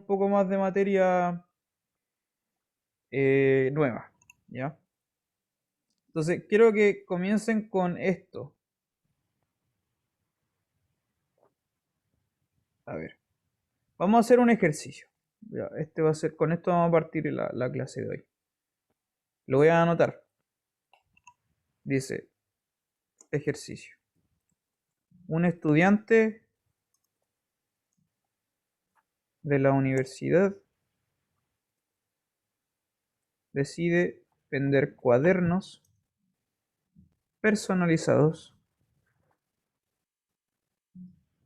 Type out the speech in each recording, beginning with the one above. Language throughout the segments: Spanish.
poco más de materia nueva, ¿ya? Entonces, quiero que comiencen con esto. A ver, vamos a hacer un ejercicio. Ya, este va a ser, con esto vamos a partir la clase de hoy. Lo voy a anotar. Dice, ejercicio. Un estudiante de la universidad decide vender cuadernos personalizados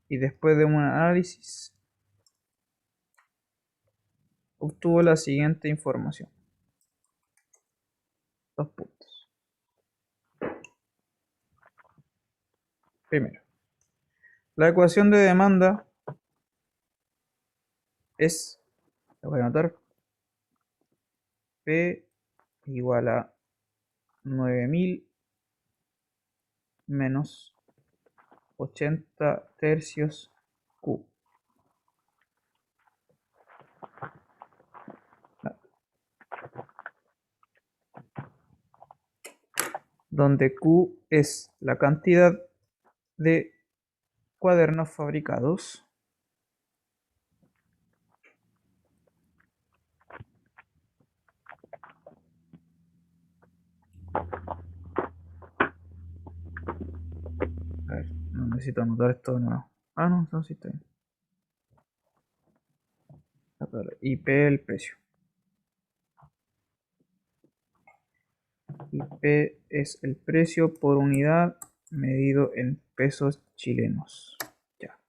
y después de un análisis obtuvo la siguiente información. 2 puntos. Primero, la ecuación de demanda es, lo voy a anotar, P igual a 9000 menos 80 tercios Q. Donde Q es la cantidad de cuadernos fabricados a ver, no necesito anotar esto de nuevo. Ah, no, no, sí está bien. Y P el precio. Y P es el precio por unidad medido en pesos chilenos. Ya.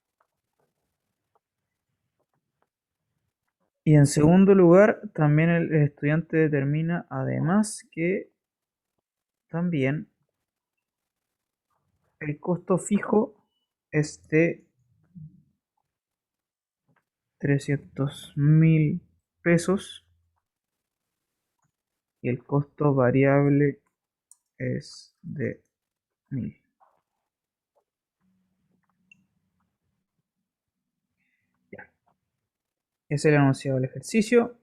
Y en segundo lugar, también el estudiante determina además que también el costo fijo es de 300.000 pesos y el costo variable es de 1000. Ya. Es el enunciado del ejercicio.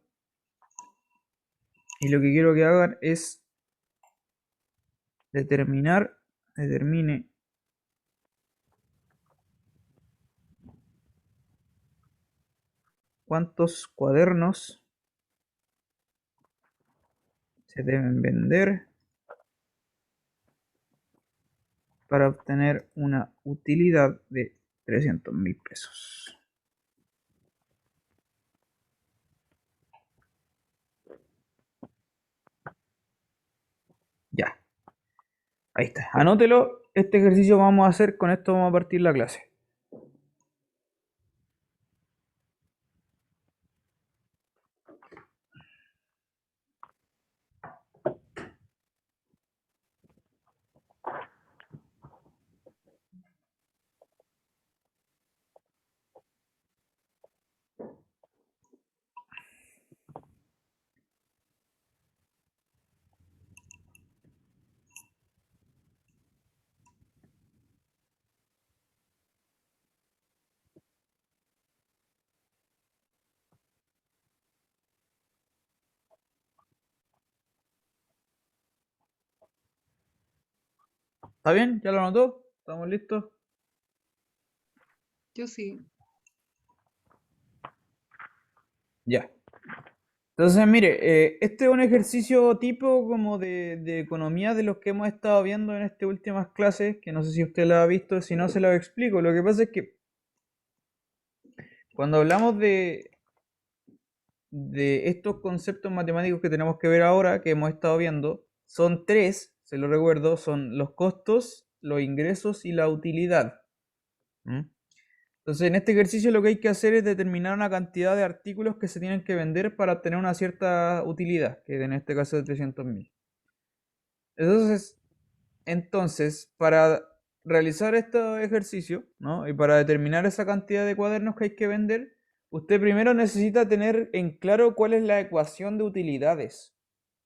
Y lo que quiero que hagan es determine cuántos cuadernos se deben vender para obtener una utilidad de 300.000 pesos. Ya, ahí está. Anótelo. Este ejercicio vamos a hacer, con esto vamos a partir la clase. ¿Está bien? ¿Ya lo anotó? ¿Estamos listos? Yo sí. Ya. Entonces, mire, este es un ejercicio tipo como de economía de los que hemos estado viendo en estas últimas clases, que no sé si usted lo ha visto, si no se lo explico. Lo que pasa es que cuando hablamos de estos conceptos matemáticos que tenemos que ver ahora, que hemos estado viendo, son tres, se lo recuerdo, son los costos, los ingresos y la utilidad. ¿Mm? Entonces, en este ejercicio lo que hay que hacer es determinar una cantidad de artículos que se tienen que vender para obtener una cierta utilidad, que en este caso es de 300.000. Entonces, para realizar este ejercicio, ¿no? Y para determinar esa cantidad de cuadernos que hay que vender, usted primero necesita tener en claro cuál es la ecuación de utilidades,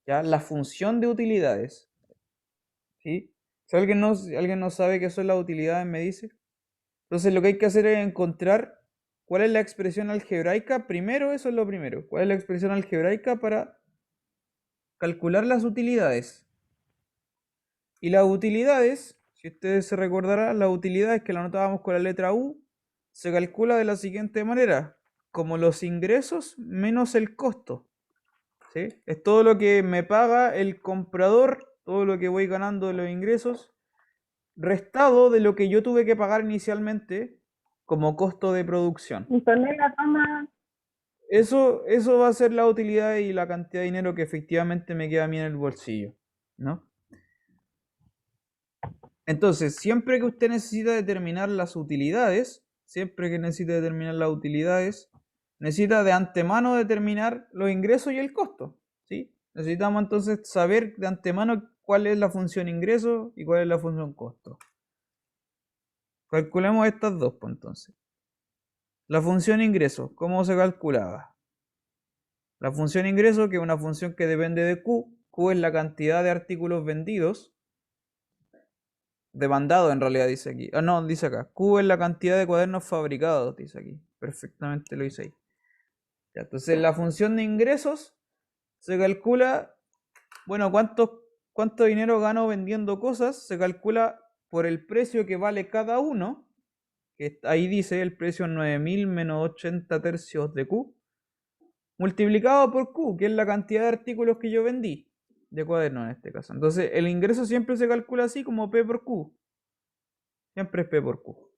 ¿ya? La función de utilidades, ¿sí? Si alguien no sabe qué son las utilidades, me dice. Entonces, lo que hay que hacer es encontrar ¿Cuál es la expresión algebraica? Primero, eso es lo primero. ¿Cuál es la expresión algebraica para calcular las utilidades? Y las utilidades, si ustedes se recordarán, las utilidades que la anotábamos con la letra U, se calcula de la siguiente manera, como los ingresos menos el costo. ¿Sí? Es todo lo que me paga el comprador, todo lo que voy ganando de los ingresos, restado de lo que yo tuve que pagar inicialmente como costo de producción. Eso va a ser la utilidad y la cantidad de dinero que efectivamente me queda a mí en el bolsillo, ¿no? Entonces, siempre que usted necesita determinar las utilidades, necesita de antemano determinar los ingresos y el costo, ¿sí? Necesitamos entonces saber de antemano cuál es la función ingreso y cuál es la función costo. Calculemos estas dos, pues, entonces. La función ingreso, ¿cómo se calculaba? La función ingreso, que es una función que depende de Q. Q es la cantidad de artículos vendidos. Demandado en realidad dice aquí. Ah, no, dice acá. Q es la cantidad de cuadernos fabricados, dice aquí. Perfectamente lo dice ahí. Ya, entonces la función de ingresos se calcula, bueno, cuánto dinero gano vendiendo cosas. Se calcula por el precio que vale cada uno. Que ahí dice el precio 9000 menos 80 tercios de Q. Multiplicado por Q, que es la cantidad de artículos que yo vendí. De cuadernos en este caso. Entonces el ingreso siempre se calcula así como P por Q. Siempre es P por Q.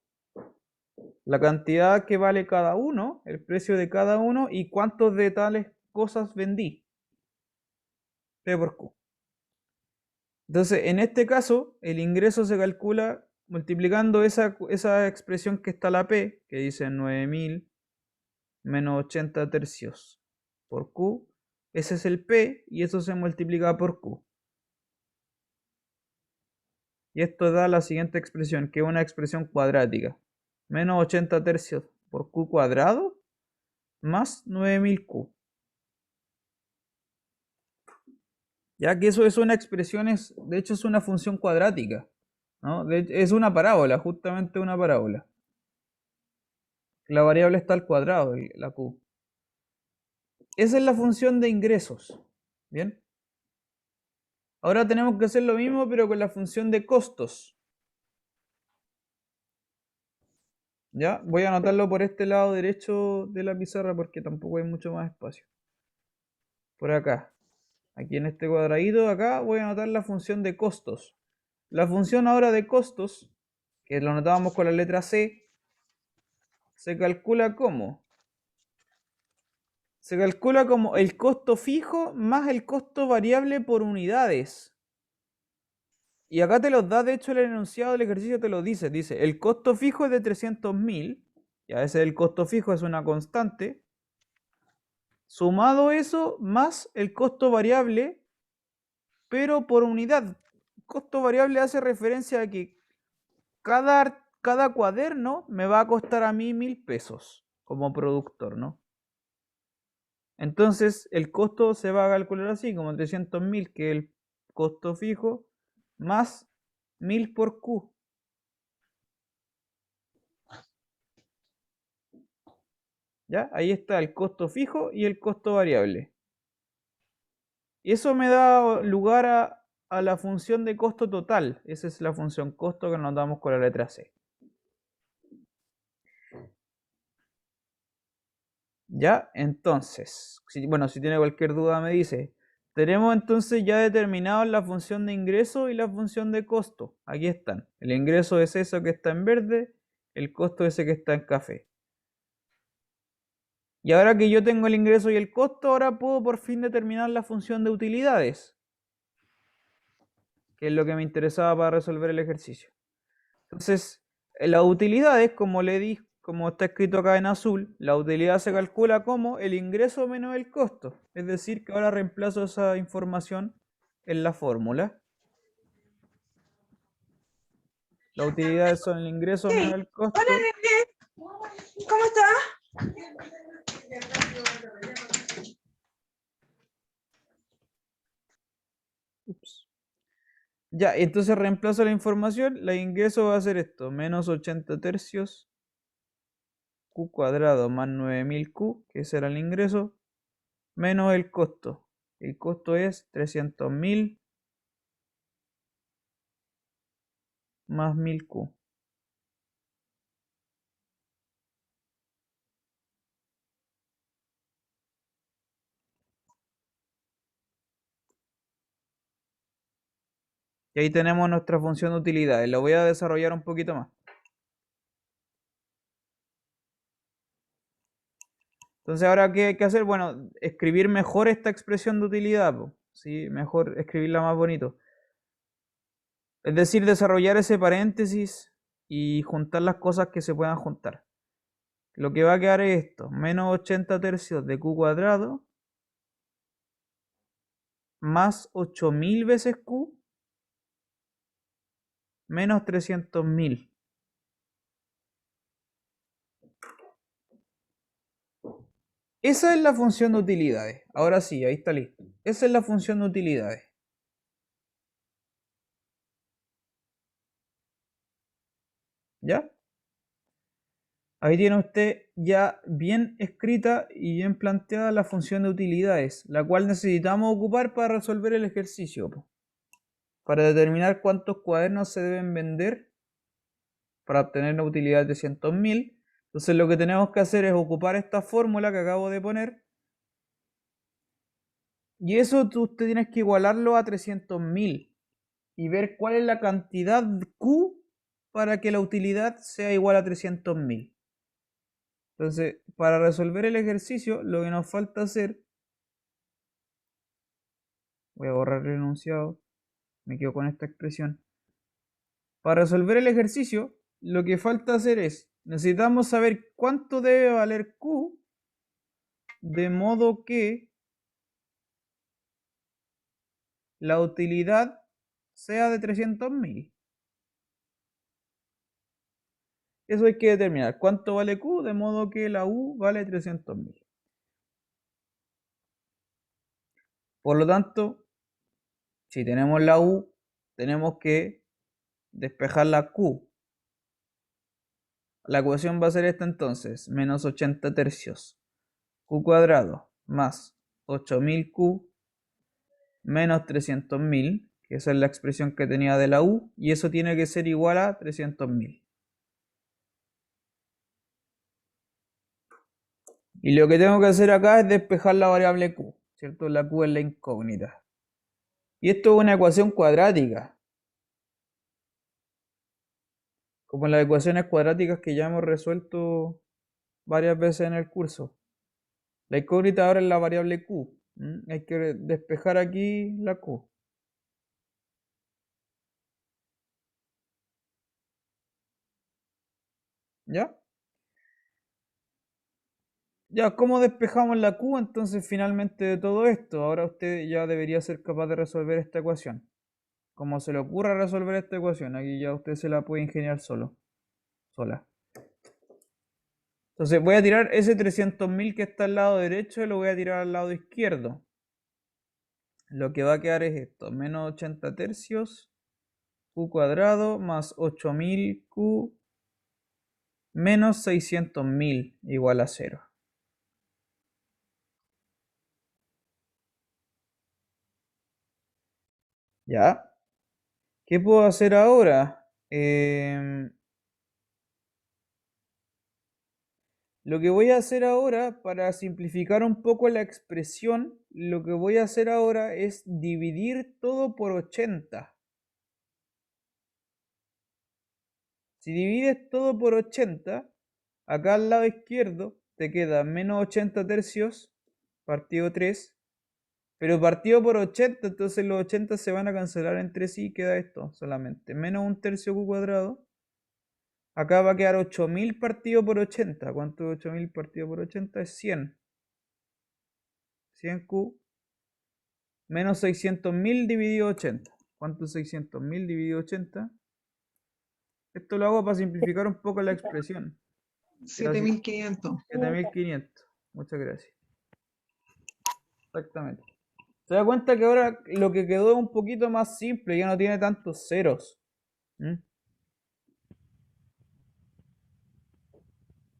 La cantidad que vale cada uno, el precio de cada uno y cuántos de tales cosas vendí. P por Q. Entonces, en este caso, el ingreso se calcula multiplicando esa expresión que está la P, que dice 9000 menos 80 tercios por Q. Ese es el P y eso se multiplica por Q. Y esto da la siguiente expresión, que es una expresión cuadrática. Menos 80 tercios por Q cuadrado más 9000 Q. Ya que eso es una expresión, de hecho es una función cuadrática, ¿no? Es una parábola, justamente una parábola. La variable está al cuadrado, la Q. Esa es la función de ingresos. ¿Bien? Ahora tenemos que hacer lo mismo, pero con la función de costos. ¿Ya? Voy a anotarlo por este lado derecho de la pizarra porque tampoco hay mucho más espacio. Por acá. Aquí en este cuadradito, acá voy a anotar la función de costos. La función ahora de costos, que lo anotábamos con la letra C, se calcula como el costo fijo más el costo variable por unidades. Y acá te los da, de hecho el enunciado del ejercicio te lo dice. Dice, el costo fijo es de 300.000, y a veces el costo fijo es una constante. Sumado eso más el costo variable, pero por unidad. Costo variable hace referencia a que cada cuaderno me va a costar a mí 1000 pesos como productor, ¿no? Entonces el costo se va a calcular así, como 300.000, que es el costo fijo, más 1000 por Q. ¿Ya? Ahí está el costo fijo y el costo variable. Y eso me da lugar a la función de costo total. Esa es la función costo que nos damos con la letra C. ¿Ya? Entonces, bueno, si tiene cualquier duda me dice. Tenemos entonces ya determinado la función de ingreso y la función de costo. Aquí están. El ingreso es eso que está en verde, el costo es ese que está en café. Y ahora que yo tengo el ingreso y el costo, ahora puedo por fin determinar la función de utilidades, que es lo que me interesaba para resolver el ejercicio. Entonces, las utilidades, como le di, como está escrito acá en azul, la utilidad se calcula como el ingreso menos el costo. Es decir, que ahora reemplazo esa información en la fórmula. Las utilidades son el ingreso menos el costo. Hola, Nene. ¿Cómo estás? Ups. Ya, entonces reemplazo la información. La ingreso va a ser esto, menos 80 tercios Q cuadrado más 9000 Q, que ese era el ingreso, menos el costo. El costo es 300.000 más 1000 Q. Y ahí tenemos nuestra función de utilidades. La voy a desarrollar un poquito más. Entonces, ahora, ¿qué hay que hacer? Bueno, escribir mejor esta expresión de utilidad, po, ¿sí? Mejor escribirla más bonito. Es decir, desarrollar ese paréntesis y juntar las cosas que se puedan juntar. Lo que va a quedar es esto, menos 80 tercios de Q cuadrado más 8000 veces Q menos 300.000. Esa es la función de utilidades. Ahora sí, ahí está listo. Esa es la función de utilidades. ¿Ya? Ahí tiene usted ya bien escrita y bien planteada la función de utilidades, la cual necesitamos ocupar para resolver el ejercicio, para determinar cuántos cuadernos se deben vender para obtener una utilidad de 300.000. Entonces lo que tenemos que hacer es ocupar esta fórmula que acabo de poner, y eso usted tienes que igualarlo a 300.000 y ver cuál es la cantidad Q para que la utilidad sea igual a 300.000. Entonces, para resolver el ejercicio, lo que nos falta hacer, voy a borrar el enunciado, me quedo con esta expresión. Para resolver el ejercicio, lo que falta hacer es, necesitamos saber cuánto debe valer Q, de modo que la utilidad sea de 300.000. Eso hay que determinar. ¿Cuánto vale Q? De modo que la U vale 300.000. Por lo tanto, si tenemos la U, tenemos que despejar la Q. La ecuación va a ser esta entonces, menos 80 tercios Q cuadrado más 8000 Q menos 300.000, que esa es la expresión que tenía de la U, y eso tiene que ser igual a 300.000. Y lo que tengo que hacer acá es despejar la variable Q, ¿cierto? La Q es la incógnita. Y esto es una ecuación cuadrática, como las ecuaciones cuadráticas que ya hemos resuelto varias veces en el curso. La incógnita ahora es la variable Q. Hay que despejar aquí la Q. ¿Ya? Ya, ¿cómo despejamos la Q entonces finalmente de todo esto? Ahora usted ya debería ser capaz de resolver esta ecuación. Como se le ocurra resolver esta ecuación, aquí ya usted se la puede ingeniar solo, sola. Entonces voy a tirar ese 300.000 que está al lado derecho y lo voy a tirar al lado izquierdo. Lo que va a quedar es esto, menos 80 tercios Q cuadrado más 8000 Q menos 600.000 igual a 0. ¿Ya? ¿Qué puedo hacer ahora? Lo que voy a hacer ahora, para simplificar un poco la expresión, lo que voy a hacer ahora es dividir todo por 80. Si divides todo por 80, acá al lado izquierdo te queda menos 80 tercios partido 3, pero partido por 80, entonces los 80 se van a cancelar entre sí y queda esto solamente, menos un tercio Q cuadrado. Acá va a quedar 8000 partido por 80. ¿Cuánto es 8000 partido por 80? Es 100. 100Q menos 600.000 dividido 80. ¿Cuánto es 600.000 dividido 80? Esto lo hago para simplificar un poco la expresión. 7500. 7500. Muchas gracias. Exactamente. Se da cuenta que ahora lo que quedó es un poquito más simple, ya no tiene tantos ceros. ¿Mm?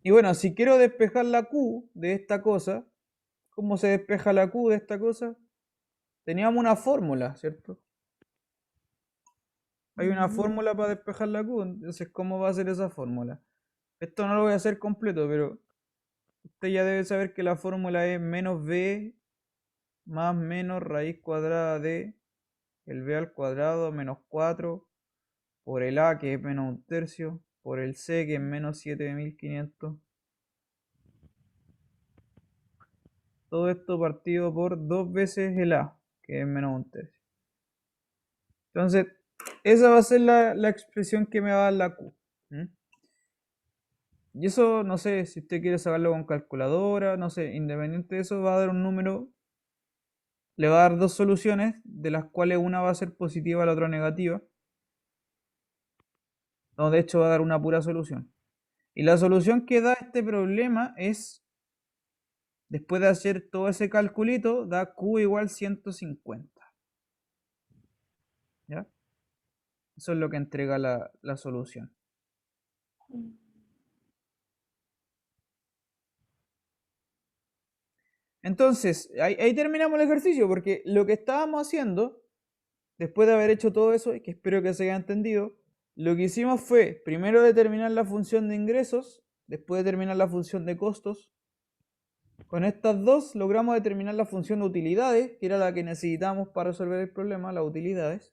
Y bueno, si quiero despejar la Q de esta cosa, ¿cómo se despeja la Q de esta cosa? Teníamos una fórmula, ¿cierto? Hay una fórmula para despejar la Q, entonces ¿cómo va a ser esa fórmula? Esto no lo voy a hacer completo, pero usted ya debe saber que la fórmula es menos b más menos raíz cuadrada de el b al cuadrado menos 4 por el a, que es menos un tercio, por el c, que es menos 7500. Todo esto partido por 2 veces el a, que es menos un tercio. Entonces, esa va a ser la expresión que me va a dar la Q. Y eso, no sé, si usted quiere sacarlo con calculadora, no sé, independiente de eso, va a dar un número, le va a dar dos soluciones, de las cuales una va a ser positiva, la otra negativa. No, de hecho va a dar una pura solución. Y la solución que da este problema es, después de hacer todo ese calculito, da Q igual 150. ¿Ya? Eso es lo que entrega la solución. Entonces, ahí terminamos el ejercicio, porque lo que estábamos haciendo, después de haber hecho todo eso, y que espero que se haya entendido, lo que hicimos fue primero determinar la función de ingresos, después determinar la función de costos. Con estas dos logramos determinar la función de utilidades, que era la que necesitábamos para resolver el problema, las utilidades.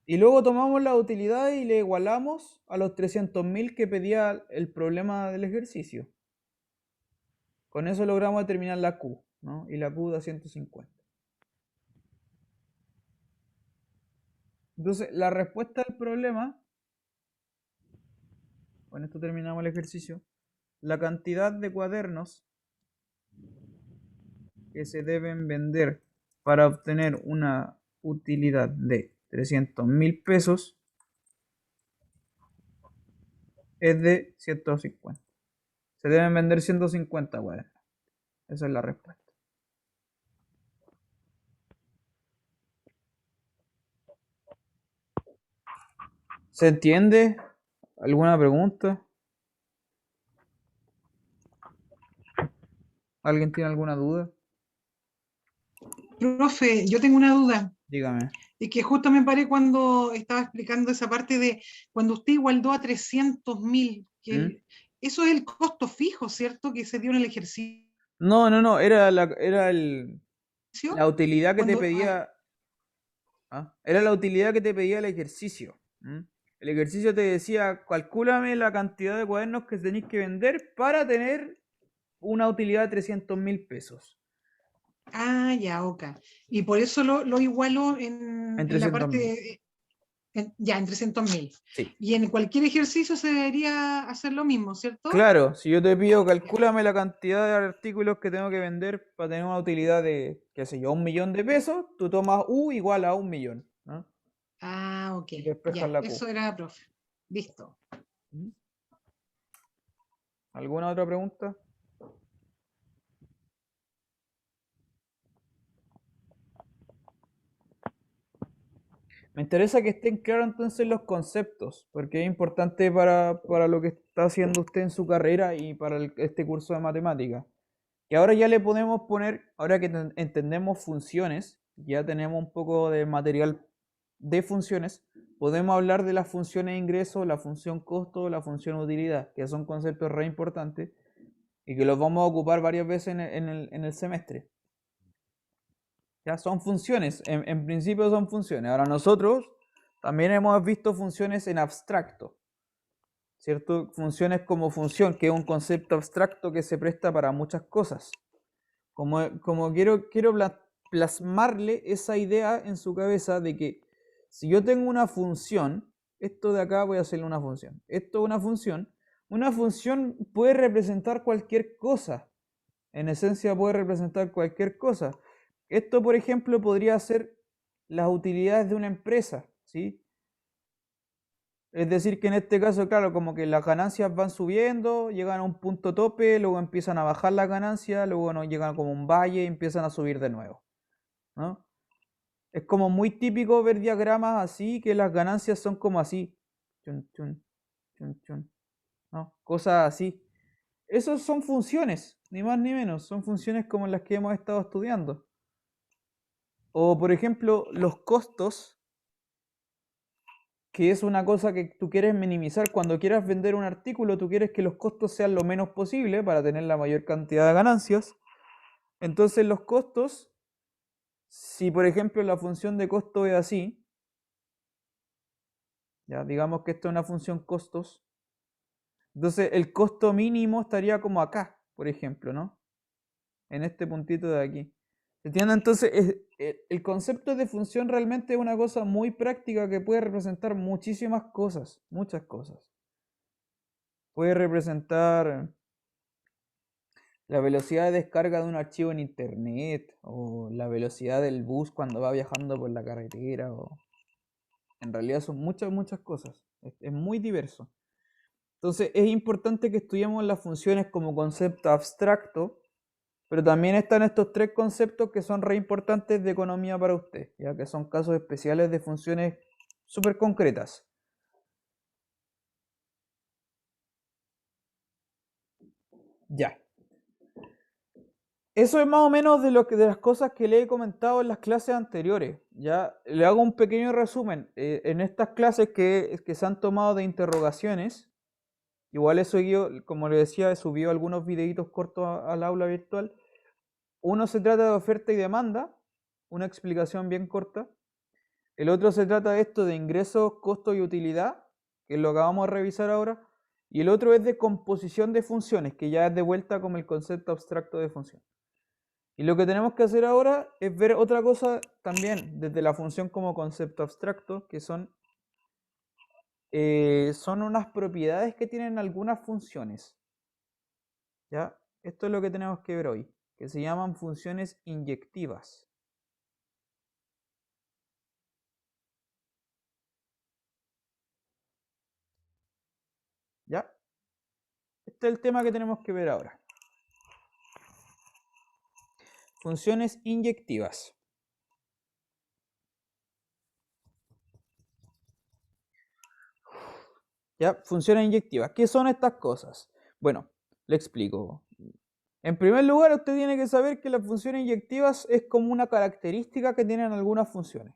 Y luego tomamos las utilidades y le igualamos a los 300.000 que pedía el problema del ejercicio. Con eso logramos determinar la Q, ¿no? Y la Q da 150. Entonces, la respuesta al problema, con esto terminamos el ejercicio, la cantidad de cuadernos que se deben vender para obtener una utilidad de 300.000 pesos es de 150. Se deben vender 150 cuadernos. Esa es la respuesta. ¿Se entiende? ¿Alguna pregunta? ¿Alguien tiene alguna duda? Profe, yo tengo una duda. Dígame. Y que justo me paré cuando estaba explicando esa parte de cuando usted igualdó a 300.000, ¿Mm? eso es el costo fijo, ¿cierto? Que se dio en el ejercicio. No, era la utilidad que te Cuando, pedía. Era la utilidad que te pedía el ejercicio. El ejercicio te decía, calcúlame la cantidad de cuadernos que tenéis que vender para tener una utilidad de 300.000 pesos. ya, ok. Y por eso lo igualó En en la 300.000. parte, ya, en 300.000. Sí. Y en cualquier ejercicio se debería hacer lo mismo, ¿cierto? Claro, si yo te pido, Ya. calcúlame la cantidad de artículos que tengo que vender para tener una utilidad de, qué sé yo, 1.000.000 de pesos, tú tomas U igual a 1.000.000, ¿no? Ok, Y despejas ya, la Q. eso era, profe. Listo. ¿Alguna otra pregunta? Me interesa que estén claros entonces los conceptos, porque es importante para lo que está haciendo usted en su carrera y para este curso de matemáticas. Y ahora ya le podemos poner, ahora que entendemos funciones, ya tenemos un poco de material de funciones, podemos hablar de las funciones ingreso, la función costo, la función utilidad, que son conceptos re importantes y que los vamos a ocupar varias veces en el semestre. Ya son funciones, en principio son funciones. Ahora nosotros también hemos visto funciones en abstracto, ¿cierto? Funciones como función, que es un concepto abstracto que se presta para muchas cosas. Como quiero plasmarle esa idea en su cabeza de que si yo tengo una función, esto de acá voy a hacerle una función. Esto es una función puede representar cualquier cosa. En esencia puede representar cualquier cosa. Esto, por ejemplo, podría ser las utilidades de una empresa, ¿sí? Es decir, que en este caso, claro, como que las ganancias van subiendo, llegan a un punto tope, luego empiezan a bajar las ganancias, luego no llegan como un valle y empiezan a subir de nuevo, ¿no? Es como muy típico ver diagramas así, que las ganancias son como así, chun, chun, chun, chun, ¿no? Cosas así. Esos son funciones, ni más ni menos. Son funciones como las que hemos estado estudiando. O, por ejemplo, los costos, que es una cosa que tú quieres minimizar. Cuando quieras vender un artículo, tú quieres que los costos sean lo menos posible para tener la mayor cantidad de ganancias. Entonces los costos, si por ejemplo la función de costo es así, ya digamos que esto es una función costos, entonces el costo mínimo estaría como acá, por ejemplo, ¿no? En este puntito de aquí. ¿Se entiende? Entonces el concepto de función realmente es una cosa muy práctica que puede representar muchísimas cosas, muchas cosas. Puede representar la velocidad de descarga de un archivo en internet, o la velocidad del bus cuando va viajando por la carretera, o en realidad son muchas, muchas cosas. Es muy diverso. Entonces es importante que estudiemos las funciones como concepto abstracto, pero también están estos tres conceptos que son re importantes de economía para usted, ya que son casos especiales de funciones súper concretas. Ya. Eso es más o menos de las cosas que le he comentado en las clases anteriores. Ya le hago un pequeño resumen. En estas clases que se han tomado de interrogaciones, igual he seguido, como le decía, he subido algunos videitos cortos al aula virtual. Uno se trata de oferta y demanda, una explicación bien corta. El otro se trata de esto de ingresos, costo y utilidad, que es lo que vamos a revisar ahora. Y el otro es de composición de funciones, que ya es de vuelta como el concepto abstracto de función. Y lo que tenemos que hacer ahora es ver otra cosa también desde la función como concepto abstracto, que son unas propiedades que tienen algunas funciones. ¿Ya? Esto es lo que tenemos que ver hoy, que se llaman funciones inyectivas. ¿Ya? Este es el tema que tenemos que ver ahora. Funciones inyectivas. ¿Ya? Funciones inyectivas. ¿Qué son estas cosas? Bueno, le explico. En primer lugar, usted tiene que saber que las funciones inyectivas es como una característica que tienen algunas funciones.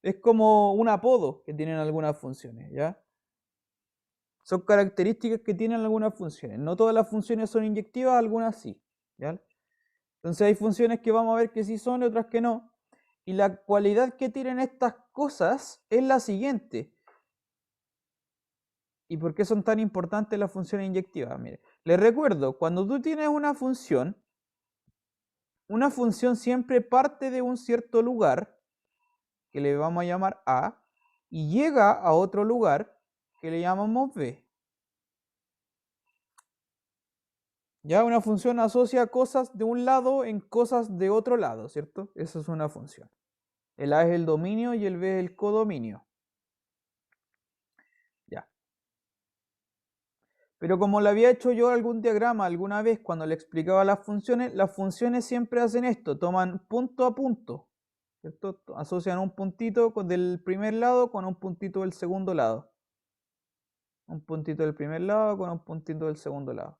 Es como un apodo que tienen algunas funciones, ¿ya? Son características que tienen algunas funciones. No todas las funciones son inyectivas, algunas sí, ¿ya? Entonces hay funciones que vamos a ver que sí son y otras que no. Y la cualidad que tienen estas cosas es la siguiente. ¿Y por qué son tan importantes las funciones inyectivas? Mire, les recuerdo, cuando tú tienes una función siempre parte de un cierto lugar, que le vamos a llamar A, y llega a otro lugar, que le llamamos B. Ya una función asocia cosas de un lado en cosas de otro lado, ¿cierto? Esa es una función. El A es el dominio y el B es el codominio. Ya. Pero como le había hecho yo algún diagrama alguna vez cuando le explicaba las funciones siempre hacen esto, toman punto a punto, ¿cierto? Asocian un puntito del primer lado con un puntito del segundo lado. Un puntito del primer lado con un puntito del segundo lado.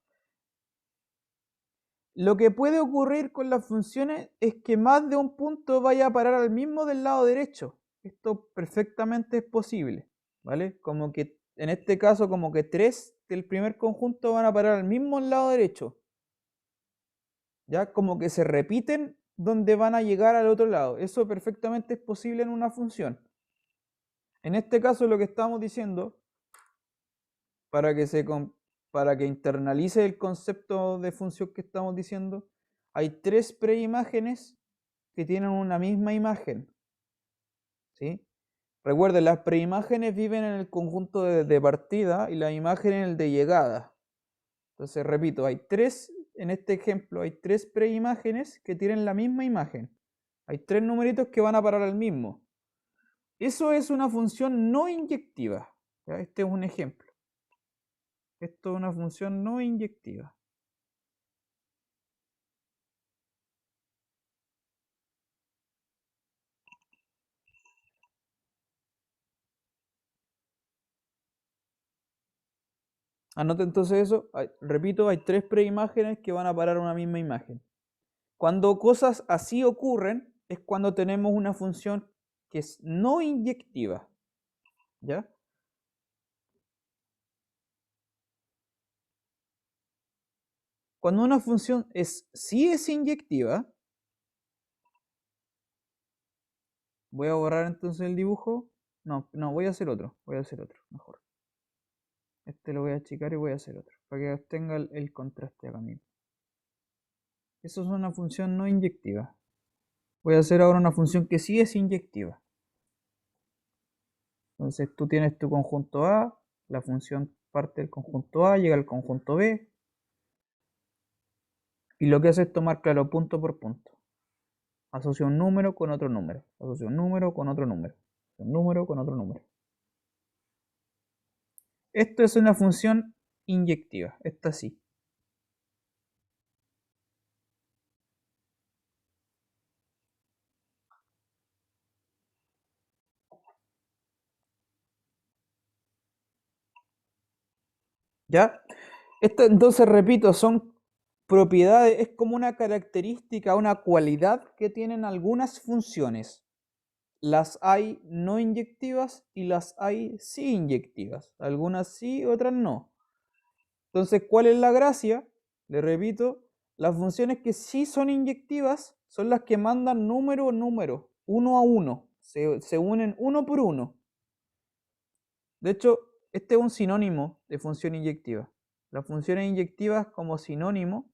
Lo que puede ocurrir con las funciones es que más de un punto vaya a parar al mismo del lado derecho. Esto perfectamente es posible, ¿vale? Como que en este caso como que 3 del primer conjunto van a parar al mismo lado derecho. Ya como que se repiten donde van a llegar al otro lado. Eso perfectamente es posible en una función. En este caso lo que estamos diciendo, para que, para que internalice el concepto de función que estamos diciendo, hay 3 preimágenes que tienen una misma imagen. ¿Sí? Recuerden, las preimágenes viven en el conjunto de partida y la imagen en el de llegada. Entonces, repito, en este ejemplo, hay 3 preimágenes que tienen la misma imagen. Hay 3 numeritos que van a parar al mismo. Eso es una función no inyectiva. ¿Ya? Este es un ejemplo. Esto es una función no inyectiva. Anote entonces eso. Repito, hay 3 preimágenes que van a parar a una misma imagen. Cuando cosas así ocurren, es cuando tenemos una función que es no inyectiva. ¿Ya? Cuando una función sí es inyectiva, voy a borrar entonces el dibujo. No, voy a hacer otro. Mejor. Este lo voy a achicar y voy a hacer otro. Para que tenga el contraste acá mismo. Eso es una función no inyectiva. Voy a hacer ahora una función que sí es inyectiva. Entonces tú tienes tu conjunto A, la función parte del conjunto A, llega al conjunto B, y lo que hace es tomar, claro, punto por punto. Asocia un número con otro número, asocia un número con otro número, un número con otro número. Esto es una función inyectiva, esta sí. ¿Ya? Esto entonces, repito, son propiedades, es como una característica, una cualidad que tienen algunas funciones. Las hay no inyectivas y las hay sí inyectivas. Algunas sí, otras no. Entonces, ¿cuál es la gracia? Le repito, las funciones que sí son inyectivas son las que mandan número a número, uno a uno. Se unen uno por uno. De hecho, este es un sinónimo de función inyectiva. Las funciones inyectivas como sinónimos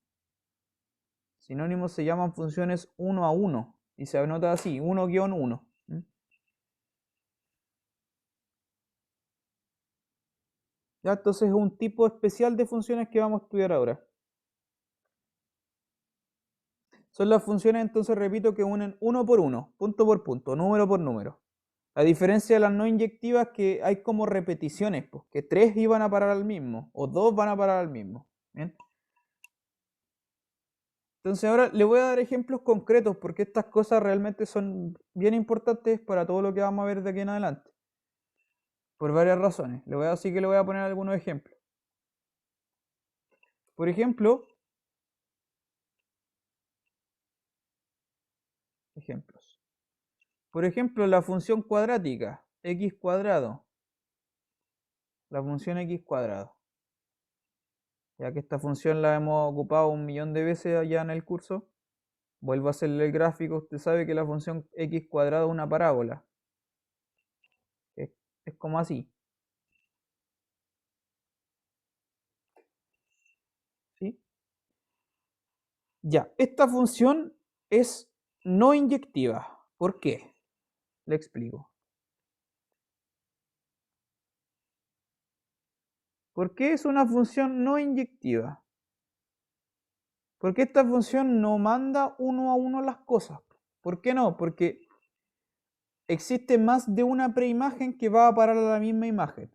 se llaman funciones uno a uno. Y se anota así, 1-1. ¿Ya? Entonces es un tipo especial de funciones que vamos a estudiar ahora. Son las funciones, entonces repito, que unen uno por uno, punto por punto, número por número. La diferencia de las no inyectivas es que hay como repeticiones, pues, que 3 iban a parar al mismo, o 2 van a parar al mismo. ¿Bien? Entonces ahora le voy a dar ejemplos concretos, porque estas cosas realmente son bien importantes para todo lo que vamos a ver de aquí en adelante. Por varias razones. Así que le voy a poner algunos ejemplos. Por ejemplo, ejemplos. Por ejemplo, la función cuadrática, x cuadrado. La función x cuadrado. Ya que esta función la hemos ocupado 1.000.000 de veces allá en el curso, vuelvo a hacerle el gráfico. Usted sabe que la función x cuadrado es una parábola. Es como así. ¿Sí? Ya, esta función es no inyectiva. ¿Por qué? Le explico. ¿Por qué es una función no inyectiva? Porque esta función no manda uno a uno las cosas. ¿Por qué no? Porque existe más de una preimagen que va a parar a la misma imagen.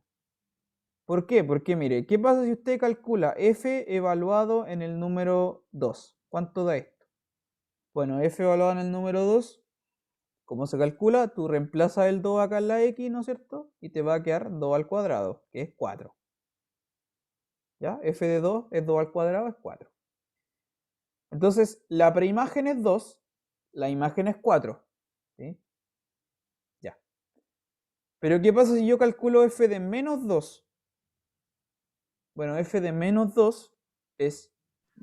¿Por qué? Porque mire, ¿qué pasa si usted calcula f evaluado en el número 2? ¿Cuánto da esto? Bueno, f evaluado en el número 2, ¿cómo se calcula? Tú reemplazas el 2 acá en la x, ¿no es cierto? Y te va a quedar 2 al cuadrado, que es 4. ¿Ya? F de 2 es 2 al cuadrado, es 4. Entonces, la preimagen es 2, la imagen es 4. ¿Sí? Ya. Pero ¿qué pasa si yo calculo f de menos 2? Bueno, f de menos 2 es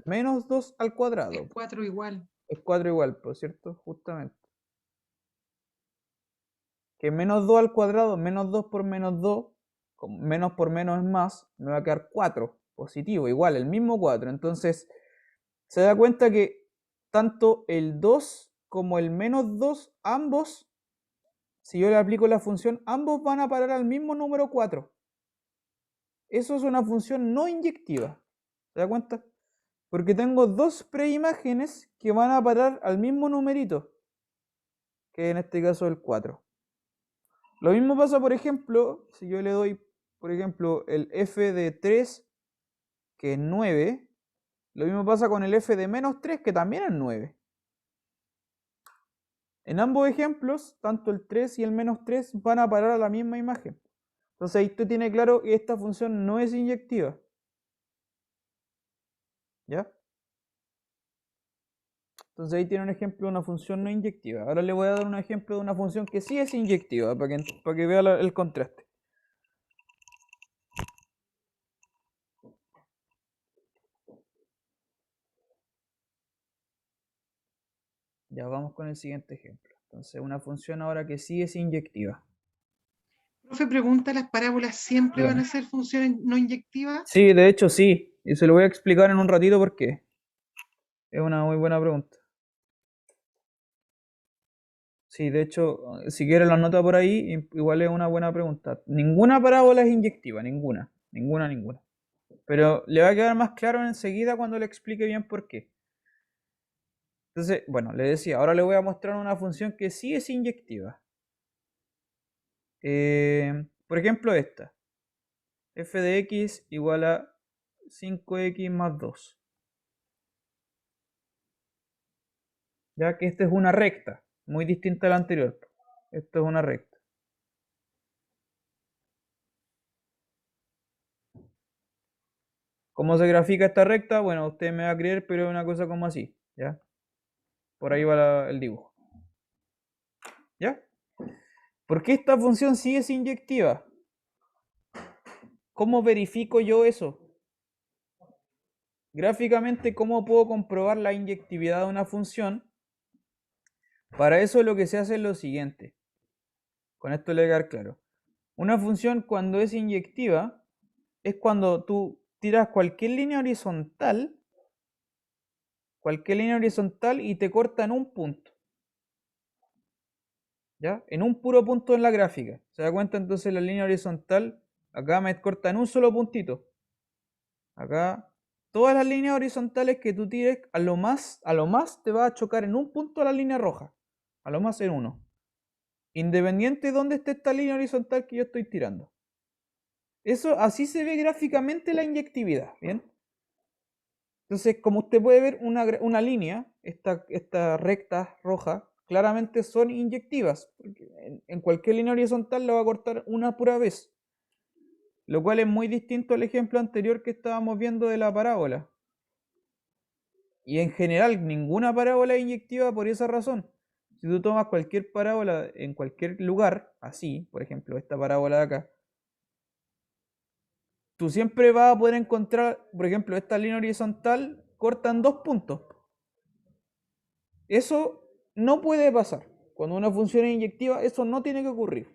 menos 2 al cuadrado. Es 4 igual. Es 4 igual, por cierto, justamente. Que menos 2 al cuadrado, menos 2 por menos 2, menos por menos es más, me va a quedar 4, positivo, igual, el mismo 4. Entonces, se da cuenta que tanto el 2 como el menos 2, ambos, si yo le aplico la función, ambos van a parar al mismo número 4. Eso es una función no inyectiva. ¿Se da cuenta? Porque tengo dos preimágenes que van a parar al mismo numerito, que en este caso el 4. Lo mismo pasa, por ejemplo, si yo le doy, por ejemplo, el f de 3, que es 9. Lo mismo pasa con el f de menos 3, que también es 9. En ambos ejemplos, tanto el 3 y el menos 3 van a parar a la misma imagen. Entonces ahí usted tiene claro que esta función no es inyectiva. ¿Ya? Entonces ahí tiene un ejemplo de una función no inyectiva. Ahora le voy a dar un ejemplo de una función que sí es inyectiva, para que vea el contraste. Ya vamos con el siguiente ejemplo. Entonces una función ahora que sí es inyectiva. Profe, pregunta, ¿las parábolas siempre van Dígame. a ser funciones no inyectivas? Sí, de hecho sí. Y se lo voy a explicar en un ratito por qué. Es una muy buena pregunta. Sí, de hecho, si quiere la nota por ahí, igual es una buena pregunta. Ninguna parábola es inyectiva, ninguna. Ninguna, ninguna. Pero le va a quedar más claro enseguida cuando le explique bien por qué. Entonces, bueno, le decía, ahora le voy a mostrar una función que sí es inyectiva. Por ejemplo, esta. F de x igual a 5x más 2. Ya que esta es una recta, muy distinta a la anterior. Esto es una recta. ¿Cómo se grafica esta recta? Bueno, usted me va a creer, pero es una cosa como así, ¿ya? Por ahí va el dibujo, ¿ya? ¿Por qué esta función sí es inyectiva? ¿Cómo verifico yo eso? Gráficamente, ¿cómo puedo comprobar la inyectividad de una función? Para eso lo que se hace es lo siguiente. Con esto le voy a quedar claro. Una función cuando es inyectiva es cuando tú tiras cualquier línea horizontal y te corta en un punto. ¿Ya? En un puro punto en la gráfica. ¿Se da cuenta? Entonces la línea horizontal acá me corta en un solo puntito. Acá todas las líneas horizontales que tú tires a lo más te va a chocar en un punto la línea roja. A lo más en uno. Independiente de dónde esté esta línea horizontal que yo estoy tirando. Eso así se ve gráficamente la inyectividad, ¿bien? Entonces, como usted puede ver, una línea, estas rectas rojas, claramente son inyectivas. Porque en cualquier línea horizontal la va a cortar una pura vez. Lo cual es muy distinto al ejemplo anterior que estábamos viendo de la parábola. Y en general, ninguna parábola es inyectiva por esa razón. Si tú tomas cualquier parábola en cualquier lugar, así, por ejemplo, esta parábola de acá, tú siempre vas a poder encontrar, por ejemplo, esta línea horizontal corta en dos puntos. Eso no puede pasar. Cuando una función es inyectiva, eso no tiene que ocurrir.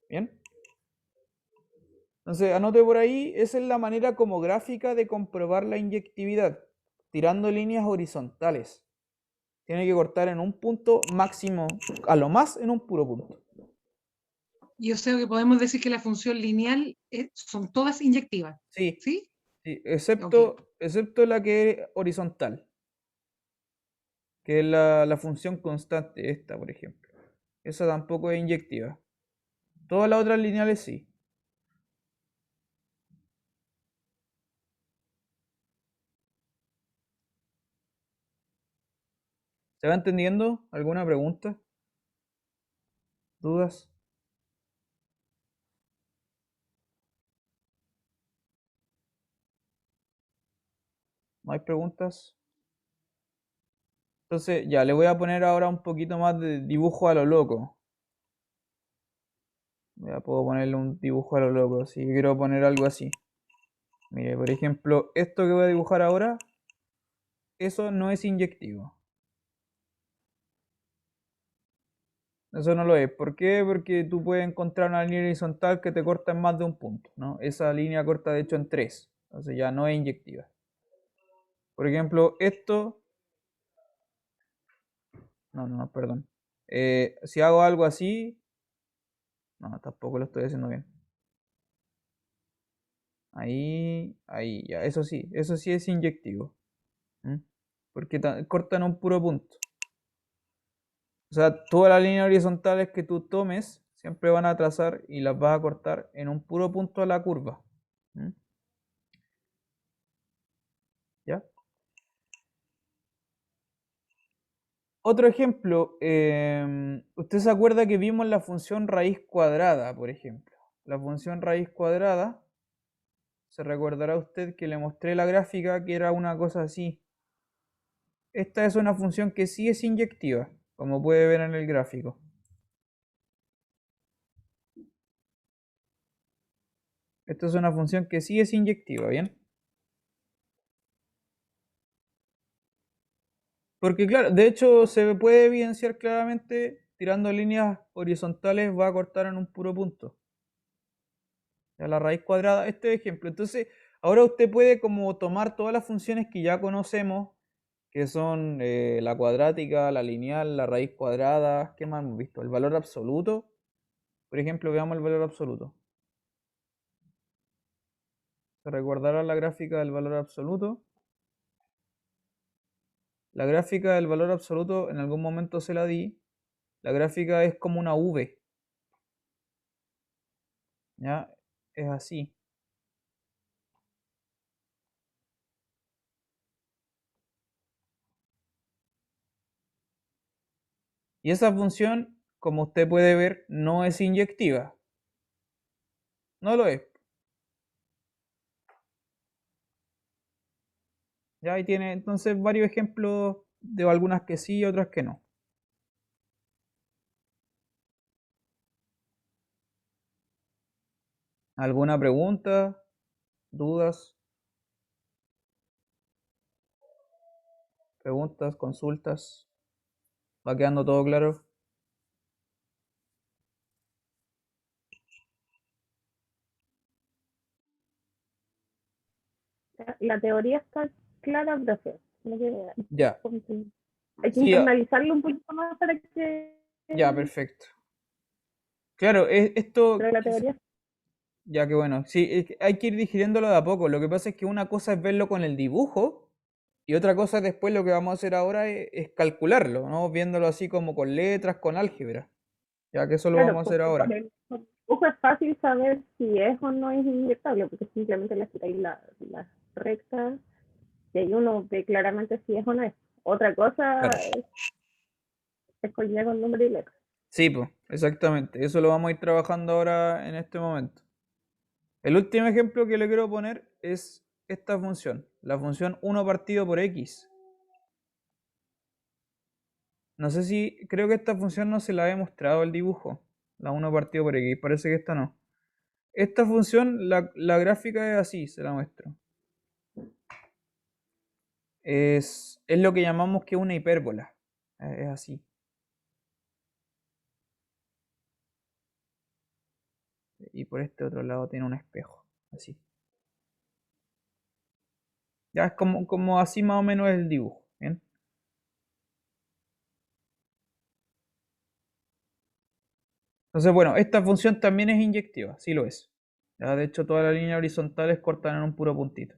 ¿Bien? Entonces, anote por ahí, esa es la manera como gráfica de comprobar la inyectividad, tirando líneas horizontales. Tiene que cortar en un punto máximo, a lo más en un puro punto. Y o sea que podemos decir que la función lineal son todas inyectivas, Sí, ¿sí? sí, Ok. excepto la que es horizontal, que es la función constante, esta, por ejemplo. Esa tampoco es inyectiva. Todas las otras lineales sí. ¿Se va entendiendo? ¿Alguna pregunta? ¿Dudas? ¿No hay preguntas? Entonces, ya, le voy a poner ahora un poquito más de dibujo a lo loco. Ya puedo ponerle un dibujo a lo loco, si quiero poner algo así. Mire, por ejemplo, esto que voy a dibujar ahora, eso no es inyectivo. Eso no lo es. ¿Por qué? Porque tú puedes encontrar una línea horizontal que te corta en más de un punto, ¿no? Esa línea corta de hecho en tres. Entonces ya no es inyectiva. Por ejemplo, esto... No, perdón. Si hago algo así... No, tampoco lo estoy haciendo bien. Ahí, ya. Eso sí es inyectivo. ¿Mm? Porque cortan un puro punto. O sea, todas las líneas horizontales que tú tomes siempre van a trazar y las vas a cortar en un puro punto a la curva. ¿Mm? ¿Ya? Otro ejemplo, usted se acuerda que vimos la función raíz cuadrada, por ejemplo. La función raíz cuadrada se recordará usted que le mostré la gráfica que era una cosa así. Esta es una función que sí es inyectiva, como puede ver en el gráfico. Esta es una función que sí es inyectiva, ¿bien? Porque claro, de hecho se puede evidenciar claramente tirando líneas horizontales va a cortar en un puro punto. Ya la raíz cuadrada, este ejemplo. Entonces, ahora usted puede como tomar todas las funciones que ya conocemos, que son la cuadrática, la lineal, la raíz cuadrada, ¿qué más hemos visto? El valor absoluto. Por ejemplo, veamos el valor absoluto. ¿Se recordará la gráfica del valor absoluto? La gráfica del valor absoluto en algún momento se la di. La gráfica es como una V. ¿Ya? Es así. Y esa función, como usted puede ver, no es inyectiva. No lo es. Ya ahí tiene entonces varios ejemplos de algunas que sí y otras que no. ¿Alguna pregunta? ¿Dudas? ¿Preguntas? ¿Consultas? ¿Va quedando todo claro? La teoría está clara, profe. Ya. Hay que Sí, internalizarlo un poquito más para que... ya, perfecto. Claro, esto, Pero la teoría... ya que bueno, sí, hay que ir digiriéndolo de a poco. Lo que pasa es que una cosa es verlo con el dibujo y otra cosa después lo que vamos a hacer ahora es calcularlo, ¿no? Viéndolo así como con letras, con álgebra. Ya que eso lo vamos Claro, a hacer porque ahora. con el dibujo es fácil saber si es o no es inyectable, porque simplemente le quitáis las rectas y ahí uno ve claramente si es o no es. Otra cosa Claro. es coordinar con número y letras. Sí, pues, exactamente. Eso lo vamos a ir trabajando ahora en este momento. El último ejemplo que le quiero poner es esta función, la función 1 partido por x. No sé si, creo que esta función no se la he mostrado el dibujo, la 1 partido por x, parece que esta no. Esta función, la gráfica es así, se la muestro. Es lo que llamamos que una hipérbola, es así. Y por este otro lado tiene un espejo, así. Ya es como así más o menos el dibujo, ¿bien? Entonces, bueno, esta función también es inyectiva, sí lo es. Ya, de hecho, todas las líneas horizontales cortan en un puro puntito.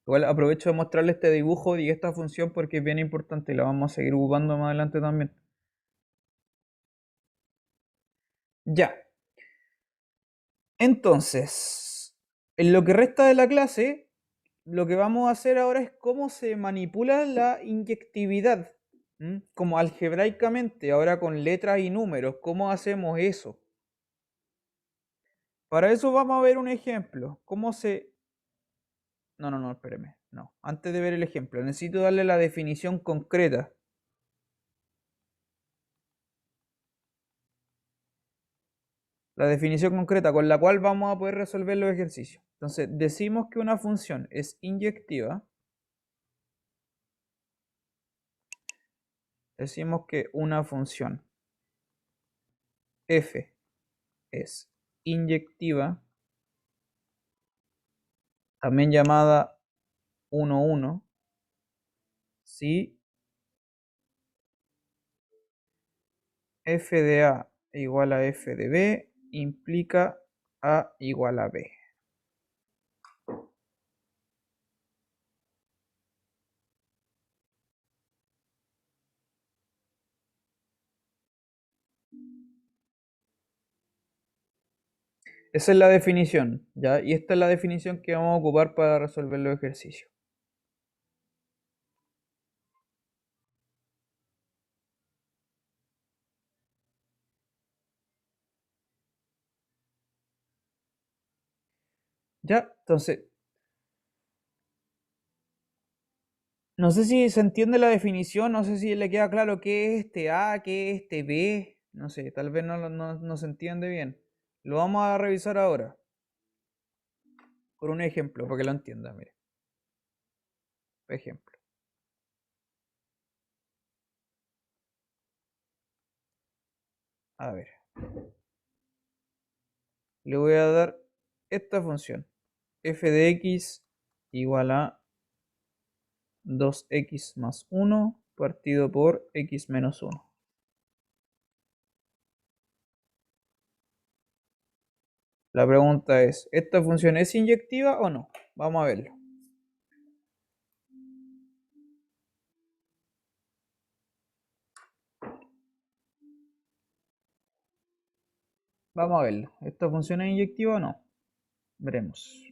Igual aprovecho de mostrarle este dibujo y esta función porque es bien importante y la vamos a seguir ocupando más adelante también. Ya. Entonces, en lo que resta de la clase, lo que vamos a hacer ahora es cómo se manipula la inyectividad. Como algebraicamente, ahora con letras y números, ¿cómo hacemos eso? Para eso vamos a ver un ejemplo. ¿Cómo se...? No, espéreme. No. Antes de ver el ejemplo, necesito darle la definición concreta. La definición concreta con la cual vamos a poder resolver los ejercicios. Entonces, decimos que una función es inyectiva. Decimos que una función f es inyectiva, también llamada 1,1, si f de a igual a f de b implica a igual a b. Esa es la definición, ¿ya? Y esta es la definición que vamos a ocupar para resolver los ejercicios. ¿Ya? Entonces, no sé si se entiende la definición, no sé si le queda claro qué es este A, qué es este B, no sé, tal vez no se entiende bien. Lo vamos a revisar ahora, por un ejemplo, para que lo entienda, mire. Por ejemplo. A ver. Le voy a dar esta función. F de x igual a 2x más 1 partido por x menos 1. La pregunta es, ¿esta función es inyectiva o no? Vamos a verlo. Vamos a verlo. ¿Esta función es inyectiva o no? Veremos.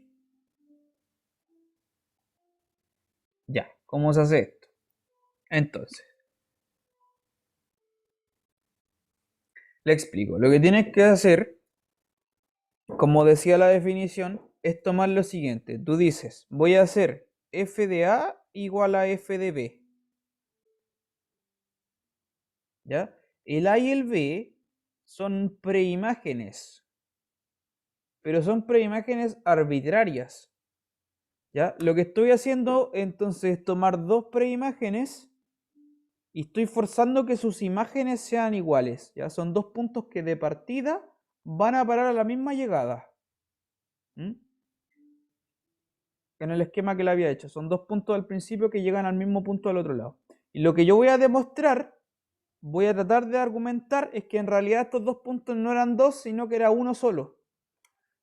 Ya, ¿cómo se hace esto? Entonces, le explico. Lo que tienes que hacer, como decía la definición, es tomar lo siguiente. Tú dices, voy a hacer f de a igual a f de b. ¿Ya? El a y el b son preimágenes, pero son preimágenes arbitrarias. ¿Ya? Lo que estoy haciendo entonces es tomar dos preimágenes y estoy forzando que sus imágenes sean iguales. ¿Ya? Son dos puntos que de partida van a parar a la misma llegada. ¿Mm? En el esquema que le había hecho. Son dos puntos al principio que llegan al mismo punto del otro lado. Y lo que yo voy a demostrar, voy a tratar de argumentar, es que en realidad estos dos puntos no eran dos, sino que era uno solo.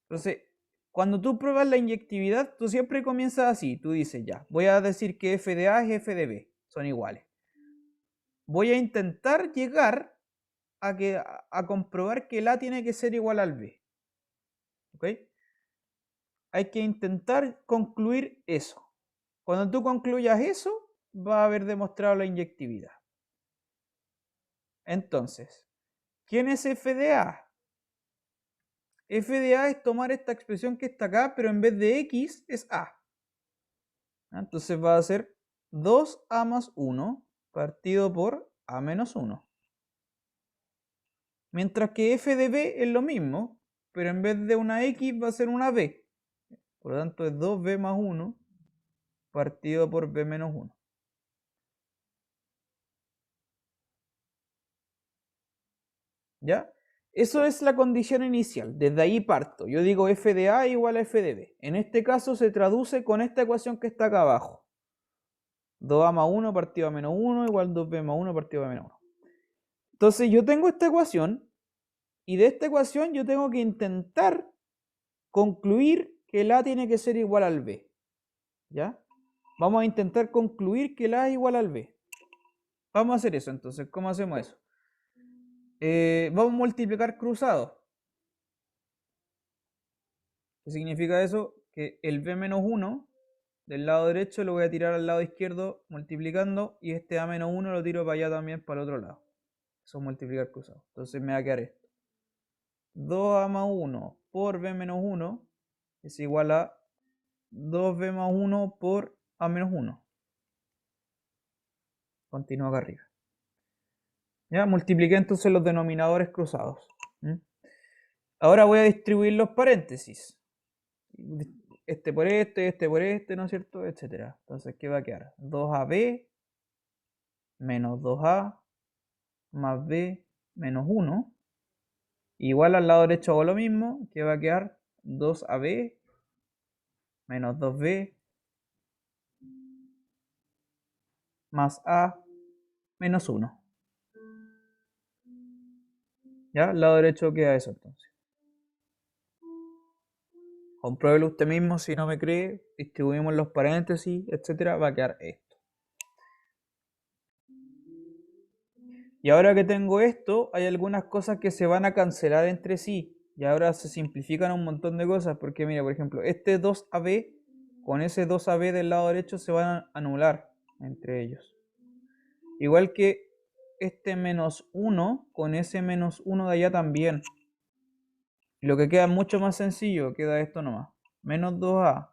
Entonces, cuando tú pruebas la inyectividad, tú siempre comienzas así. Tú dices, ya, voy a decir que f de a es f de b. Son iguales. Voy a intentar llegar a comprobar que el a tiene que ser igual al b. ¿Ok? Hay que intentar concluir eso. Cuando tú concluyas eso, va a haber demostrado la inyectividad. Entonces, ¿quién es f de a? F de a es tomar esta expresión que está acá, pero en vez de x es a. Entonces va a ser 2a más 1 partido por a menos 1. Mientras que f de b es lo mismo, pero en vez de una x va a ser una b. Por lo tanto es 2b más 1 partido por b menos 1. ¿Ya? Eso es la condición inicial. Desde ahí parto. Yo digo f de a igual a f de b. En este caso se traduce con esta ecuación que está acá abajo. 2a más 1 partido a menos 1 igual 2b más 1 partido a menos 1. Entonces yo tengo esta ecuación y de esta ecuación yo tengo que intentar concluir que el a tiene que ser igual al b. ¿Ya? Vamos a intentar concluir que el a es igual al b. Vamos a hacer eso entonces. ¿Cómo hacemos eso? Vamos a multiplicar cruzados. ¿Qué significa eso? Que el b menos 1 del lado derecho lo voy a tirar al lado izquierdo multiplicando y este a menos 1 lo tiro para allá también para el otro lado. Eso es multiplicar cruzado. Entonces me va a quedar esto. 2a más 1 por b menos 1 es igual a 2b más 1 por a menos 1. Continúa acá arriba. Ya, multipliqué entonces los denominadores cruzados. Ahora voy a distribuir los paréntesis. Este por este, ¿no es cierto? Etcétera. Entonces, ¿qué va a quedar? 2ab menos 2a más b menos 1. Igual al lado derecho hago lo mismo, que va a quedar 2ab menos 2b más a menos 1. ¿Ya? Al lado derecho queda eso entonces. Compruébelo usted mismo si no me cree, distribuimos los paréntesis, etcétera, va a quedar esto. Y ahora que tengo esto, hay algunas cosas que se van a cancelar entre sí. Y ahora se simplifican un montón de cosas. Porque mira, por ejemplo, este 2ab con ese 2ab del lado derecho se van a anular entre ellos. Igual que este menos 1 con ese menos 1 de allá también. Y lo que queda mucho más sencillo, queda esto nomás. menos 2A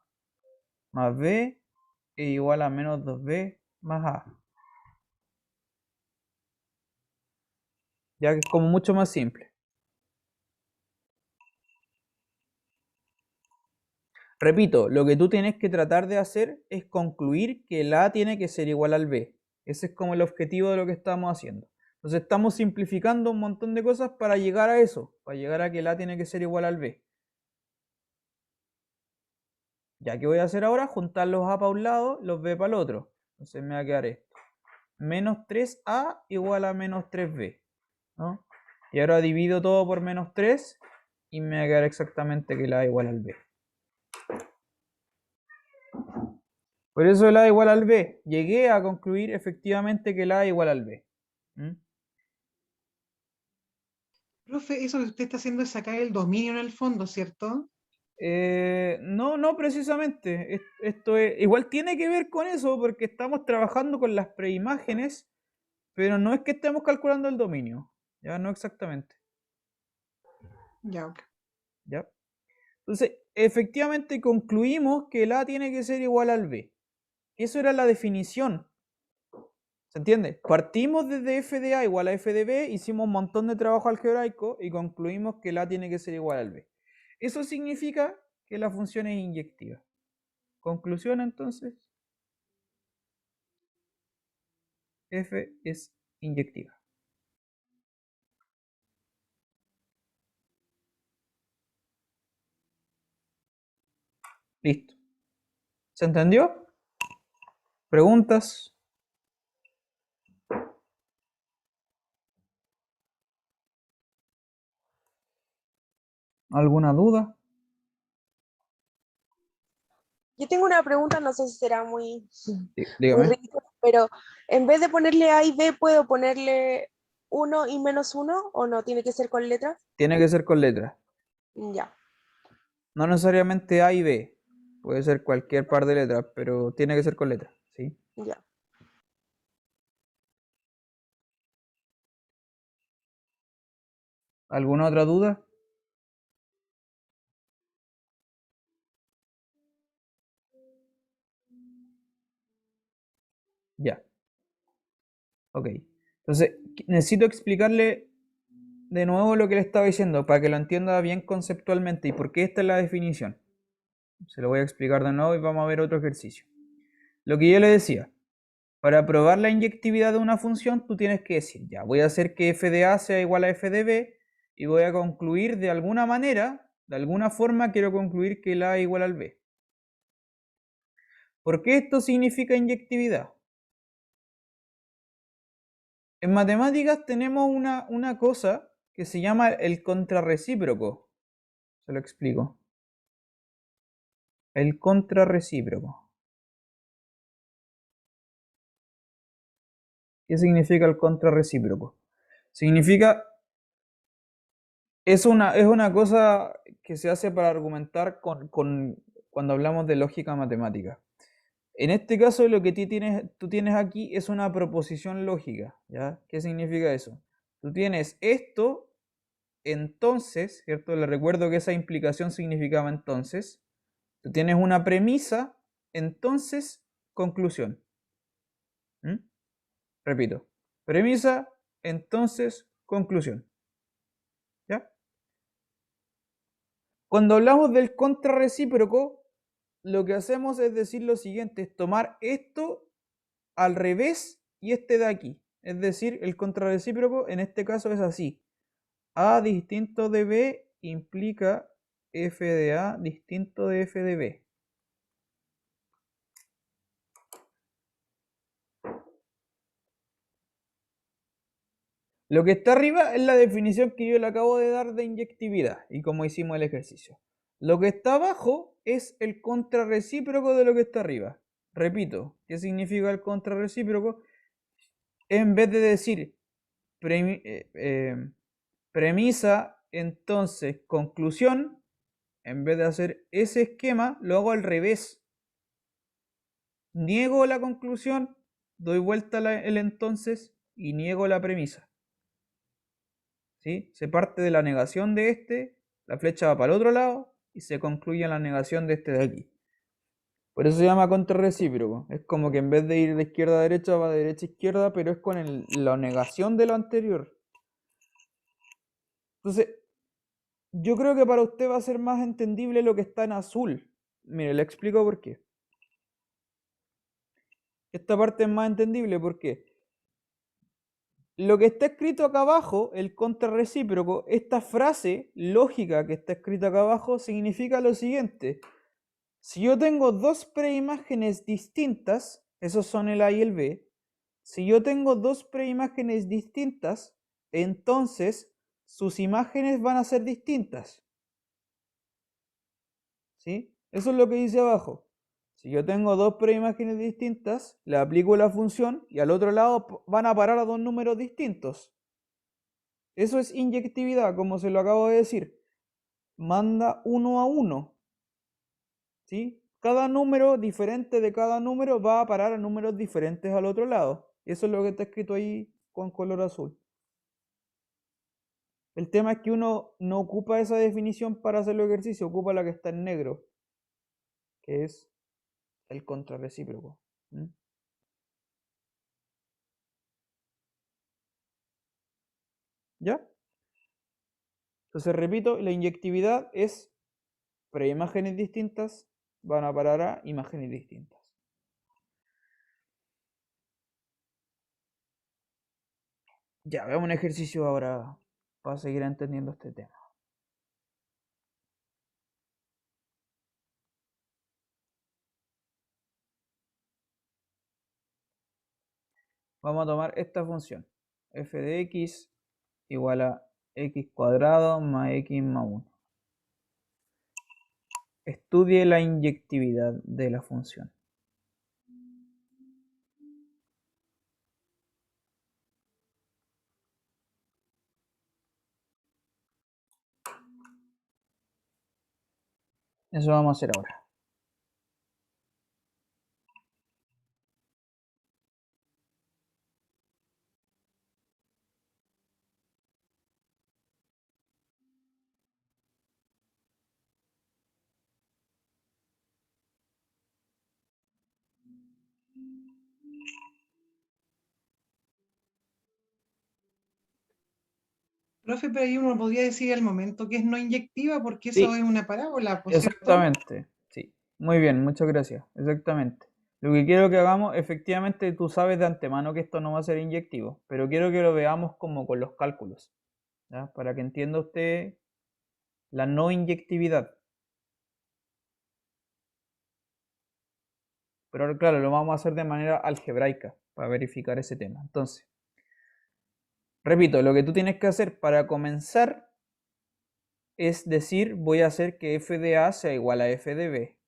más B es igual a menos 2B más A. Ya que es como mucho más simple. Repito, lo que tú tienes que tratar de hacer es concluir que el A tiene que ser igual al B. Ese es como el objetivo de lo que estamos haciendo. Entonces estamos simplificando un montón de cosas para llegar a eso, para llegar a que el A tiene que ser igual al B. Ya que voy a hacer ahora, juntar los A para un lado, los B para el otro. Entonces me va a quedar esto. Menos 3A igual a menos 3B, ¿no? Y ahora divido todo por menos 3 y me va a quedar exactamente que el A igual al B. Por eso el A igual al B. Llegué a concluir efectivamente que el A igual al B. ¿Mm? Profe, eso que usted está haciendo es sacar el dominio en el fondo, ¿cierto? No precisamente. Esto igual tiene que ver con eso porque estamos trabajando con las preimágenes, pero no es que estemos calculando el dominio. Ya no exactamente. Ya, ok. ¿Ya? Entonces, efectivamente concluimos que el A tiene que ser igual al B. Eso era la definición. ¿Se entiende? Partimos desde f de A igual a f de B, hicimos un montón de trabajo algebraico y concluimos que el A tiene que ser igual al B. Eso significa que la función es inyectiva. Conclusión entonces, f es inyectiva. Listo. ¿Se entendió? ¿Preguntas? ¿Alguna duda? Yo tengo una pregunta, no sé si será muy Dígame. ridícula, pero en vez de ponerle A y B, ¿puedo ponerle 1 y menos 1 o no? ¿Tiene que ser con letras? Tiene que ser con letras. Ya, No necesariamente A y B. Puede ser cualquier par de letras, pero tiene que ser con letras. ¿Sí? ya. ¿Alguna otra duda? Ya. Ok. Entonces, necesito explicarle de nuevo lo que le estaba diciendo para que lo entienda bien conceptualmente y por qué esta es la definición. Se lo voy a explicar de nuevo y vamos a ver otro ejercicio. Lo que yo le decía, para probar la inyectividad de una función, tú tienes que decir, ya, voy a hacer que f de A sea igual a f de B y voy a concluir de alguna manera, de alguna forma quiero concluir que el A es igual al B. ¿Por qué esto significa inyectividad? En matemáticas tenemos una cosa que se llama el contrarrecíproco. Se lo explico. El contrarrecíproco. ¿Qué significa el contrarrecíproco? Significa, es una cosa que se hace para argumentar cuando hablamos de lógica matemática. En este caso lo que tú tienes aquí es una proposición lógica, ¿ya? ¿Qué significa eso? Tú tienes esto, entonces, ¿cierto? Le recuerdo que esa implicación significaba entonces. Tú tienes una premisa, entonces, conclusión. ¿Mm? Repito, premisa, entonces, conclusión. ¿Ya? Cuando hablamos del contrarrecíproco, lo que hacemos es decir lo siguiente, es tomar esto al revés y este de aquí. Es decir, el contrarrecíproco en este caso es así. A distinto de B implica f de A distinto de f de B. Lo que está arriba es la definición que yo le acabo de dar de inyectividad y como hicimos el ejercicio. Lo que está abajo es el contrarrecíproco de lo que está arriba. Repito, ¿qué significa el contrarrecíproco? En vez de decir premisa, entonces conclusión, en vez de hacer ese esquema, lo hago al revés. Niego la conclusión, doy vuelta el entonces y niego la premisa. ¿Sí? Se parte de la negación de este, la flecha va para el otro lado y se concluye en la negación de este de aquí. Por eso se llama contrarrecíproco. Es como que en vez de ir de izquierda a derecha, va de derecha a izquierda, pero es con la negación de lo anterior. Entonces, yo creo que para usted va a ser más entendible lo que está en azul. Mire, le explico por qué. Esta parte es más entendible porque lo que está escrito acá abajo, el contrarrecíproco, esta frase lógica que está escrita acá abajo, significa lo siguiente. Si yo tengo dos preimágenes distintas, esos son el A y el B, si yo tengo dos preimágenes distintas, entonces sus imágenes van a ser distintas. ¿Sí? Eso es lo que dice abajo. Si yo tengo dos preimágenes distintas, le aplico la función y al otro lado van a parar a dos números distintos. Eso es inyectividad, como se lo acabo de decir. Manda 1 a 1. ¿Sí? Cada número diferente de cada número va a parar a números diferentes al otro lado. Eso es lo que está escrito ahí con color azul. El tema es que uno no ocupa esa definición para hacer los ejercicios, ocupa la que está en negro, que es el contrarrecíproco. ¿Ya? Entonces repito, la inyectividad es preimágenes distintas van a parar a imágenes distintas. Ya, veamos un ejercicio ahora para seguir entendiendo este tema. Vamos a tomar esta función, f de x igual a x cuadrado más x más 1. Estudie la inyectividad de la función. Eso vamos a hacer ahora. Profe, pero ahí uno podría decir al momento que es no inyectiva porque Sí. eso es una parábola, ¿por cierto? Exactamente, sí. Muy bien, muchas gracias. Exactamente. Lo que quiero que hagamos, efectivamente, tú sabes de antemano que esto no va a ser inyectivo, pero quiero que lo veamos como con los cálculos, ¿ya? Para que entienda usted la no inyectividad. Pero claro, lo vamos a hacer de manera algebraica para verificar ese tema. Entonces, repito, lo que tú tienes que hacer para comenzar es decir, voy a hacer que f de A sea igual a f de B.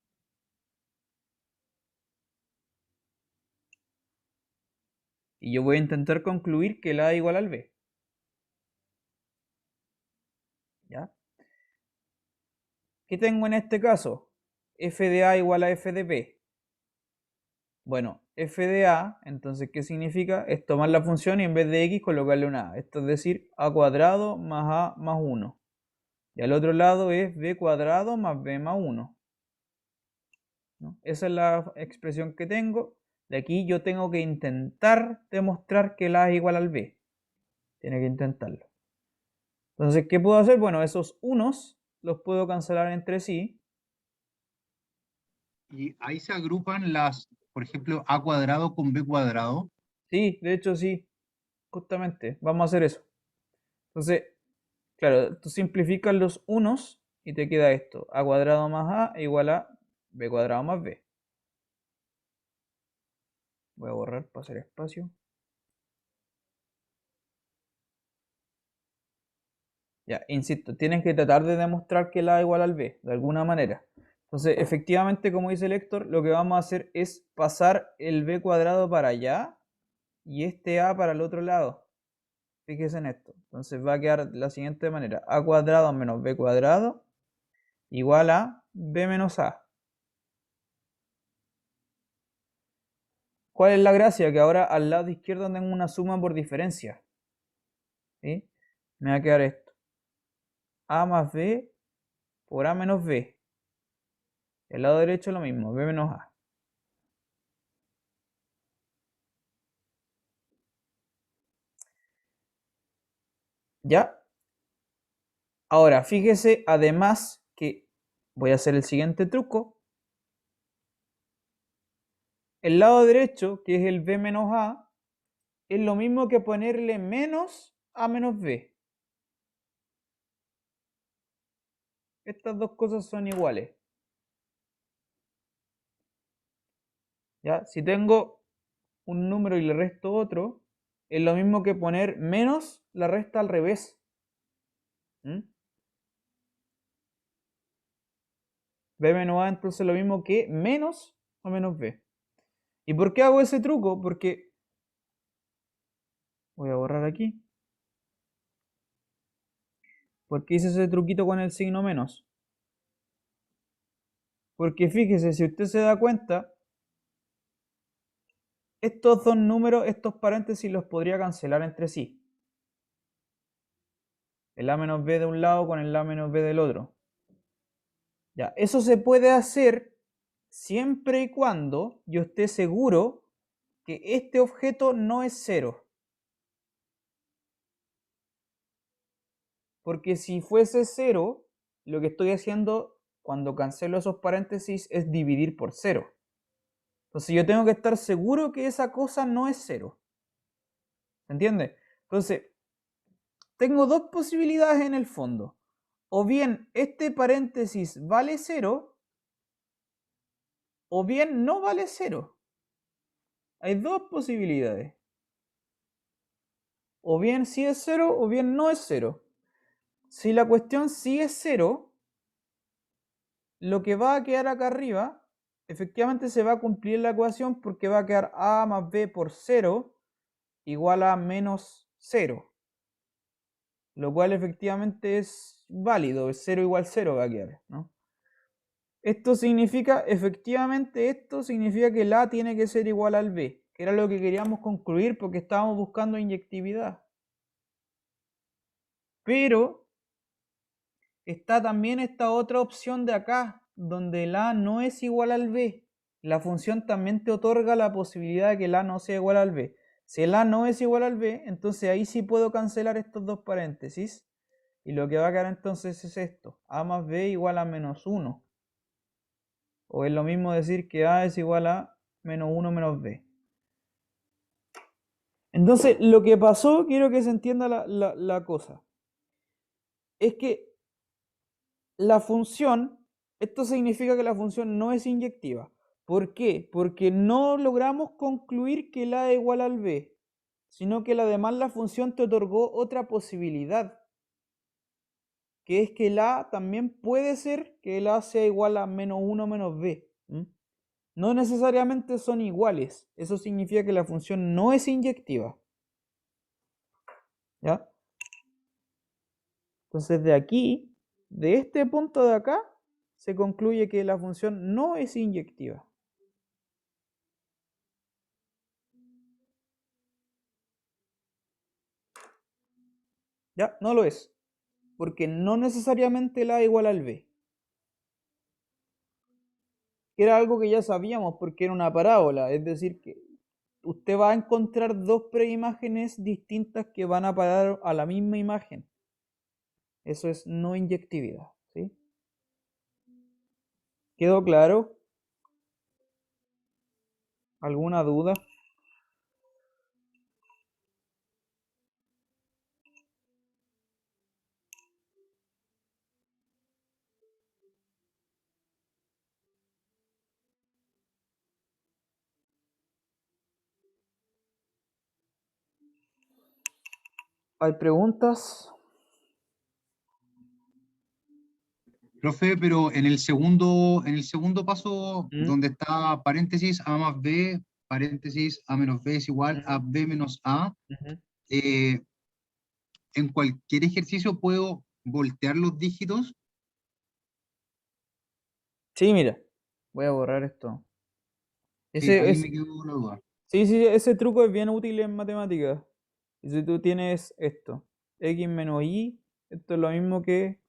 Y yo voy a intentar concluir que el A es igual al B. ¿Ya? ¿Qué tengo en este caso? F de A igual a F de B. Bueno, F de A, entonces, ¿qué significa? Es tomar la función y en vez de X colocarle una A. Esto es decir, A cuadrado más A más 1. Y al otro lado es B cuadrado más B más 1. ¿No? Esa es la expresión que tengo. De aquí yo tengo que intentar demostrar que el A es igual al B. Tiene que intentarlo. Entonces, ¿qué puedo hacer? Bueno, esos unos los puedo cancelar entre sí. Y ahí se agrupan las, por ejemplo, a cuadrado con b cuadrado. Sí, de hecho sí, justamente, vamos a hacer eso. Entonces, claro, tú simplificas los unos y te queda esto, a cuadrado más a igual a b cuadrado más b. Voy a borrar para hacer espacio. Ya, insisto, tienes que tratar de demostrar que el a igual al b, de alguna manera. Entonces, efectivamente, como dice el Héctor, lo que vamos a hacer es pasar el b cuadrado para allá y este a para el otro lado. Fíjese en esto. Entonces va a quedar de la siguiente manera. A cuadrado menos b cuadrado igual a b menos a. ¿Cuál es la gracia? Que ahora al lado izquierdo tengo una suma por diferencia. ¿Sí? Me va a quedar esto. A más b por A menos B. El lado derecho lo mismo, B menos A. ¿Ya? Ahora, fíjese además que voy a hacer el siguiente truco. El lado derecho, que es el B menos A, es lo mismo que ponerle menos A menos B. Estas dos cosas son iguales. ¿Ya? Si tengo un número y le resto otro, es lo mismo que poner menos la resta al revés. B menos A entonces lo mismo que menos A menos B. ¿Y por qué hago ese truco? Porque voy a borrar aquí. ¿Por qué hice ese truquito con el signo menos? Porque fíjese, si usted se da cuenta, estos dos números, estos paréntesis los podría cancelar entre sí. El A menos B de un lado con el A menos B del otro. Ya, eso se puede hacer siempre y cuando yo esté seguro que este objeto no es cero. Porque si fuese cero, lo que estoy haciendo cuando cancelo esos paréntesis es dividir por cero. Entonces yo tengo que estar seguro que esa cosa no es cero. ¿Se entiende? Entonces, tengo dos posibilidades en el fondo. O bien este paréntesis vale cero, o bien no vale cero. Hay dos posibilidades. O bien sí es cero, o bien no es cero. Si la cuestión sí es cero, lo que va a quedar acá arriba, efectivamente se va a cumplir la ecuación porque va a quedar A más B por 0 igual a menos 0. Lo cual efectivamente es válido, es 0 igual 0 va a quedar, ¿no? Esto significa, efectivamente, esto significa que el A tiene que ser igual al B, que era lo que queríamos concluir porque estábamos buscando inyectividad. Pero está también esta otra opción de acá, donde el A no es igual al B. La función también te otorga la posibilidad de que el A no sea igual al B. Si el A no es igual al B, entonces ahí sí puedo cancelar estos dos paréntesis. Y lo que va a quedar entonces es esto. A más B igual a menos 1. O es lo mismo decir que A es igual a menos 1 menos B. Entonces, lo que pasó, quiero que se entienda la cosa. Es que la función, esto significa que la función no es inyectiva. ¿Por qué? Porque no logramos concluir que el A es igual al B, sino que además la función te otorgó otra posibilidad, que es que el A también puede ser que el A sea igual a menos 1 menos B. No necesariamente son iguales, eso significa que la función no es inyectiva. ¿Ya? Entonces de aquí, de este punto de acá, se concluye que la función no es inyectiva. ¿Ya? No lo es. Porque no necesariamente el A igual al B. Era algo que ya sabíamos porque era una parábola. Es decir, que usted va a encontrar dos preimágenes distintas que van a parar a la misma imagen. Eso es no inyectividad. ¿Sí? ¿Quedó claro? ¿Alguna duda? ¿Hay preguntas? Profe, pero en el segundo paso, donde está paréntesis A más B, paréntesis A menos B es igual a B menos A, eh, en cualquier ejercicio puedo voltear los dígitos. Sí, mira. Voy a borrar esto. Sí, ahí Ese, me quedó la duda. sí, sí, ese truco es bien útil en matemáticas. Y si tú tienes esto, x menos y, esto es lo mismo que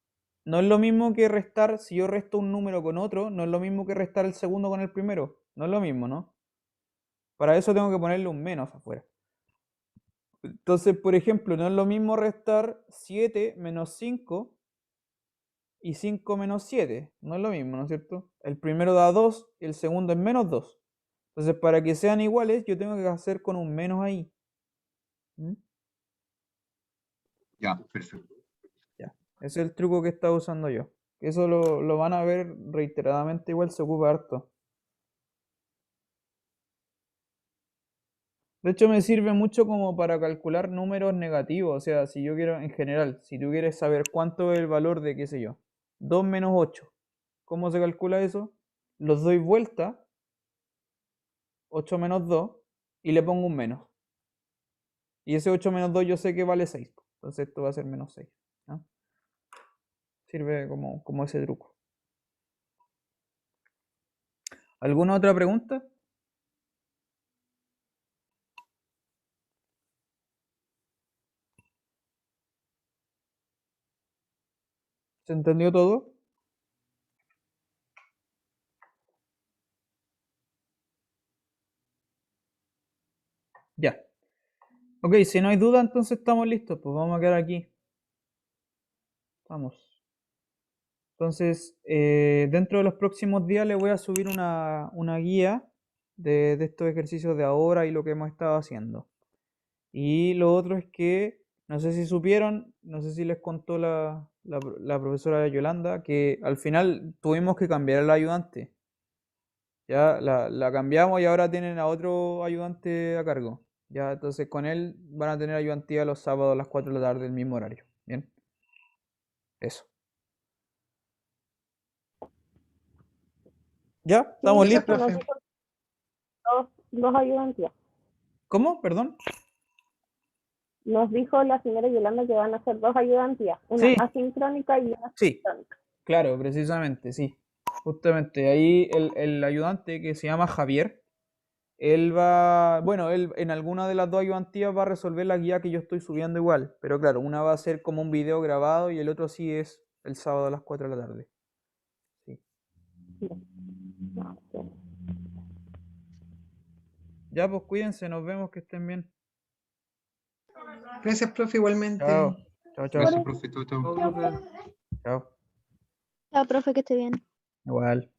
no es lo mismo que restar, si yo resto un número con otro, no es lo mismo que restar el segundo con el primero. No es lo mismo, ¿no? Para eso tengo que ponerle un menos afuera. Entonces, por ejemplo, no es lo mismo restar 7 menos 5 y 5 menos 7. No es lo mismo, ¿no es cierto? El primero da 2 y el segundo es menos 2. Entonces, para que sean iguales, yo tengo que hacer con un menos ahí. ¿Mm? Ya, perfecto. Ya. Ese es el truco que estaba usando yo. Eso lo van a ver reiteradamente, igual se ocupa harto. De hecho, me sirve mucho como para calcular números negativos. O sea, si yo quiero, en general, si tú quieres saber cuánto es el valor de, qué sé yo, 2 menos 8. ¿Cómo se calcula eso? Los doy vuelta, 8 menos 2, y le pongo un menos. Y ese 8 menos 2 yo sé que vale 6. Entonces esto va a ser menos 6. ¿No? Sirve como ese truco. ¿Alguna otra pregunta? ¿Se entendió todo? Ya. Ok, si no hay duda, entonces estamos listos. Pues vamos a quedar aquí. Vamos. Entonces, dentro de los próximos días les voy a subir una guía de estos ejercicios de ahora y lo que hemos estado haciendo. Y lo otro es que, no sé si supieron, no sé si les contó la profesora Yolanda, que al final tuvimos que cambiar al ayudante. Ya la cambiamos y ahora tienen a otro ayudante a cargo. Ya, entonces con él van a tener ayudantía los sábados a las 4 de la tarde, el mismo horario. Bien, eso. ¿Ya? ¿Estamos Gracias, listos? profe. Dos ayudantías. ¿Cómo? Perdón. Nos dijo la señora Yolanda que van a ser dos ayudantías, una Sí, asincrónica y una sí, sincrónica. claro, precisamente, sí. Justamente ahí el ayudante que se llama Javier, él va, bueno, él en alguna de las dos ayudantías va a resolver la guía que yo estoy subiendo igual, pero claro, una va a ser como un video grabado y el otro sí es el sábado a las 4 de la tarde. Sí. No, sí. Ya, pues cuídense, nos vemos, que estén bien. Gracias, profe, igualmente. Chao, chao, chao. Gracias, profe. Chao, chao. Chao, profe. Chao. Chao, profe, que esté bien. Igual.